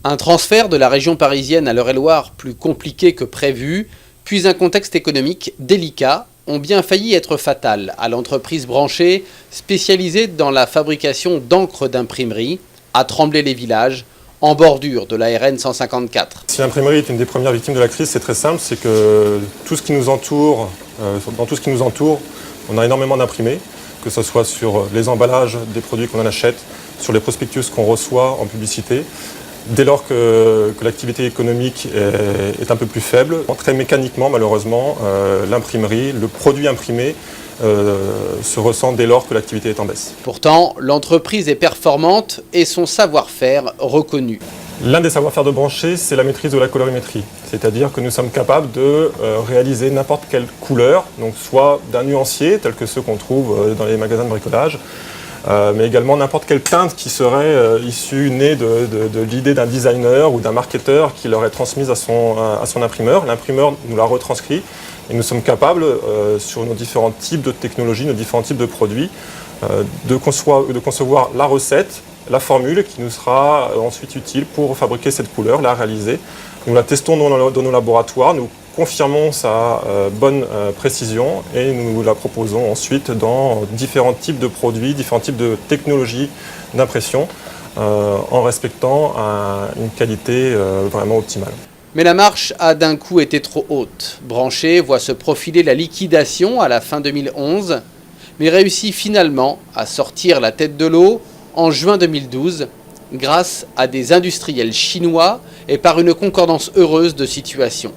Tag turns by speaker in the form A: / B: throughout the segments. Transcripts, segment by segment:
A: Un transfert de la région parisienne à l'Eure-et-Loir plus compliqué que prévu, puis un contexte économique délicat ont bien failli être fatal à l'entreprise branchée spécialisée dans la fabrication d'encre d'imprimerie à Tremblay-les-Villages, en bordure de la RN 154.
B: Si l'imprimerie est une des premières victimes de la crise, c'est très simple, c'est que tout ce qui nous entoure, dans tout ce qui nous entoure, on a énormément d'imprimés, que ce soit sur les emballages des produits qu'on en achète, sur les prospectus qu'on reçoit en publicité. Dès lors que l'activité économique est un peu plus faible, très mécaniquement malheureusement, l'imprimerie, le produit imprimé se ressent dès lors que l'activité est en baisse.
A: Pourtant, l'entreprise est performante et son savoir-faire reconnu.
B: L'un des savoir-faire de Branché, c'est la maîtrise de la colorimétrie. C'est-à-dire que nous sommes capables de réaliser n'importe quelle couleur, donc soit d'un nuancier, tel que ceux qu'on trouve dans les magasins de bricolage, mais également n'importe quelle teinte qui serait née de l'idée d'un designer ou d'un marketeur qui l'aurait transmise à son imprimeur. L'imprimeur nous la retranscrit et nous sommes capables, sur nos différents types de technologies, nos différents types de produits, de concevoir la recette, la formule qui nous sera ensuite utile pour fabriquer cette couleur, la réaliser. Nous la testons dans nos laboratoires, nous confirmons sa bonne précision et nous la proposons ensuite dans différents types de produits, différents types de technologies d'impression en respectant une qualité vraiment optimale.
A: Mais la marche a d'un coup été trop haute. Branché voit se profiler la liquidation à la fin 2011, mais réussit finalement à sortir la tête de l'eau en juin 2012 grâce à des industriels chinois et par une concordance heureuse de situation.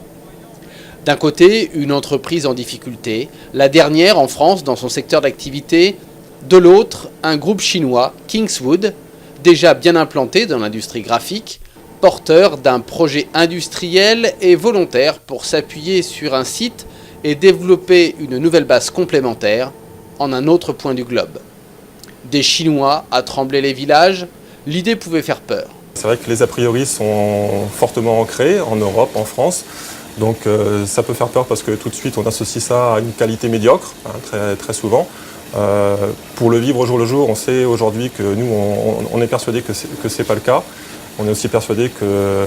A: D'un côté, une entreprise en difficulté, la dernière en France dans son secteur d'activité. De l'autre, un groupe chinois, Kingswood, déjà bien implanté dans l'industrie graphique, porteur d'un projet industriel et volontaire pour s'appuyer sur un site et développer une nouvelle base complémentaire en un autre point du globe. Des Chinois à Tremblay-les-Villages, l'idée pouvait faire peur.
B: C'est vrai que les a priori sont fortement ancrés en Europe, en France. Donc ça peut faire peur parce que tout de suite on associe ça à une qualité médiocre, très, très souvent. Pour le vivre au jour le jour, on sait aujourd'hui que nous, on est persuadé que ce n'est pas le cas. On est aussi persuadé que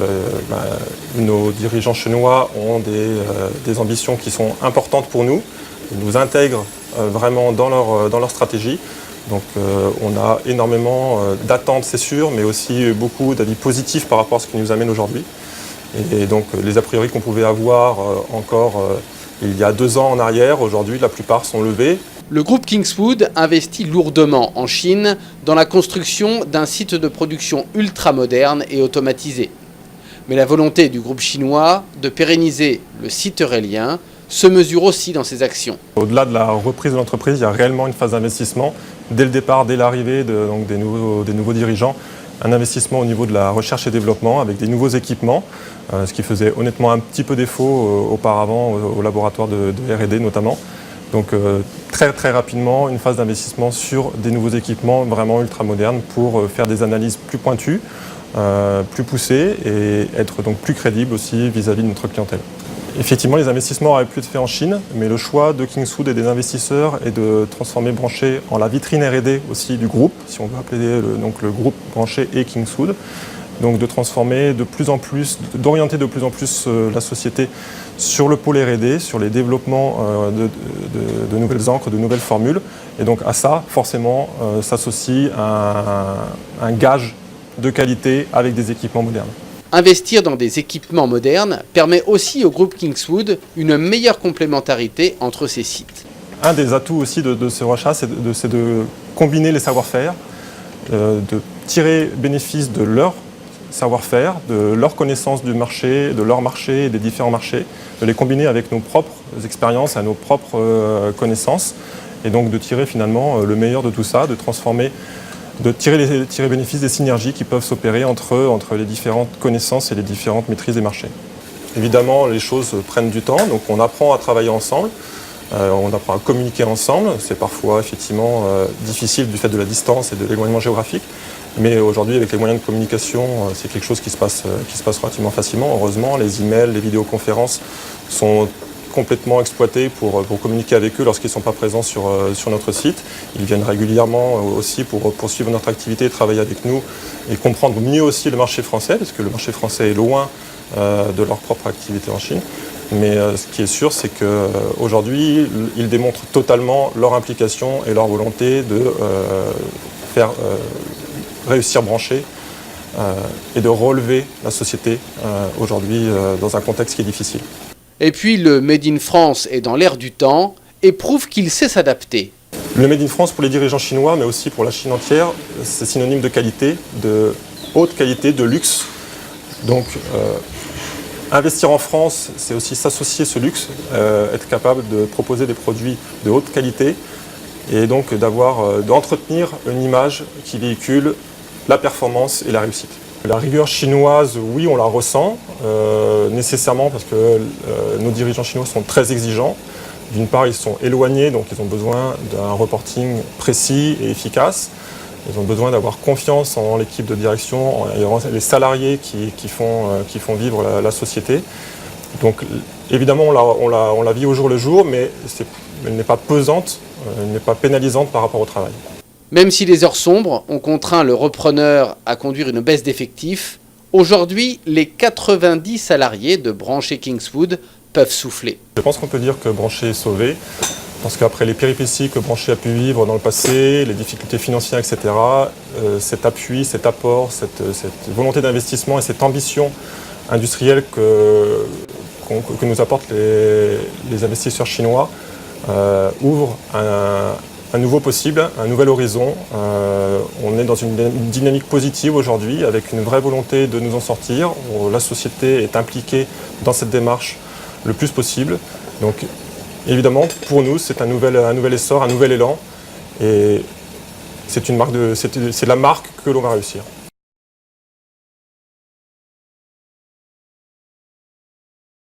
B: nos dirigeants chinois ont des ambitions qui sont importantes pour nous. Ils nous intègrent vraiment dans leur stratégie. Donc on a énormément d'attentes, c'est sûr, mais aussi beaucoup d'avis positifs par rapport à ce qui nous amène aujourd'hui. Et donc les a priori qu'on pouvait avoir encore il y a 2 ans en arrière, aujourd'hui la plupart sont levés.
A: Le groupe Kingswood investit lourdement en Chine dans la construction d'un site de production ultra-moderne et automatisé. Mais la volonté du groupe chinois de pérenniser le site eurélien se mesure aussi dans ses actions.
B: Au-delà de la reprise de l'entreprise, il y a réellement une phase d'investissement. Dès le départ, dès l'arrivée des nouveaux dirigeants, un investissement au niveau de la recherche et développement avec des nouveaux équipements, ce qui faisait honnêtement un petit peu défaut auparavant au laboratoire de R&D notamment. Donc très très rapidement, une phase d'investissement sur des nouveaux équipements vraiment ultra modernes pour faire des analyses plus pointues, plus poussées et être donc plus crédible aussi vis-à-vis de notre clientèle. Effectivement, les investissements auraient pu être faits en Chine, mais le choix de Kingswood et des investisseurs est de transformer Branché en la vitrine R&D aussi du groupe, si on veut appeler le groupe Branché et Kingswood. Donc de transformer de plus en plus, d'orienter de plus en plus la société sur le pôle R&D, sur les développements de nouvelles encres, de nouvelles formules. Et donc à ça, forcément, s'associe un gage de qualité avec des équipements modernes.
A: Investir dans des équipements modernes permet aussi au groupe Kingswood une meilleure complémentarité entre ses sites.
B: Un des atouts aussi de ce rachat, c'est de combiner les savoir-faire, de tirer bénéfice de leur savoir-faire, de leur connaissance du marché, de leur marché et des différents marchés, de les combiner avec nos propres expériences, à nos propres connaissances, et donc de tirer finalement le meilleur de tout ça, de tirer bénéfice des synergies qui peuvent s'opérer entre les différentes connaissances et les différentes maîtrises des marchés. Évidemment, les choses prennent du temps, donc on apprend à travailler ensemble, on apprend à communiquer ensemble. C'est parfois effectivement difficile du fait de la distance et de l'éloignement géographique, mais aujourd'hui, avec les moyens de communication, c'est quelque chose qui se passe relativement facilement. Heureusement, les emails, les vidéoconférences sont complètement exploiter pour communiquer avec eux lorsqu'ils ne sont pas présents sur notre site. Ils viennent régulièrement aussi pour poursuivre notre activité, travailler avec nous et comprendre mieux aussi le marché français, parce que le marché français est loin de leur propre activité en Chine. Mais ce qui est sûr, c'est qu'aujourd'hui, ils démontrent totalement leur implication et leur volonté de faire réussir Branché et de relever la société aujourd'hui dans un contexte qui est difficile.
A: Et puis le Made in France est dans l'air du temps et prouve qu'il sait s'adapter.
B: Le Made in France pour les dirigeants chinois, mais aussi pour la Chine entière, c'est synonyme de qualité, de haute qualité, de luxe. Donc investir en France, c'est aussi s'associer ce luxe, être capable de proposer des produits de haute qualité et donc d'entretenir une image qui véhicule la performance et la réussite. La rigueur chinoise, oui, on la ressent nécessairement parce que nos dirigeants chinois sont très exigeants. D'une part, ils sont éloignés, donc ils ont besoin d'un reporting précis et efficace. Ils ont besoin d'avoir confiance en l'équipe de direction, en les salariés qui font vivre la société. Donc évidemment, on la vit au jour le jour, mais elle n'est pas pesante, elle n'est pas pénalisante par rapport au travail.
A: Même si les heures sombres ont contraint le repreneur à conduire une baisse d'effectifs, aujourd'hui, les 90 salariés de Branché Kingswood peuvent souffler.
B: Je pense qu'on peut dire que Branché est sauvé, parce qu'après les péripéties que Branché a pu vivre dans le passé, les difficultés financières, etc., cet appui, cet apport, cette volonté d'investissement et cette ambition industrielle que nous apportent les investisseurs chinois ouvre un nouveau possible, un nouvel horizon. On est dans une dynamique positive aujourd'hui avec une vraie volonté de nous en sortir. La société est impliquée dans cette démarche le plus possible. Donc évidemment, pour nous, c'est un nouvel essor, un nouvel élan. Et c'est la marque que l'on va réussir.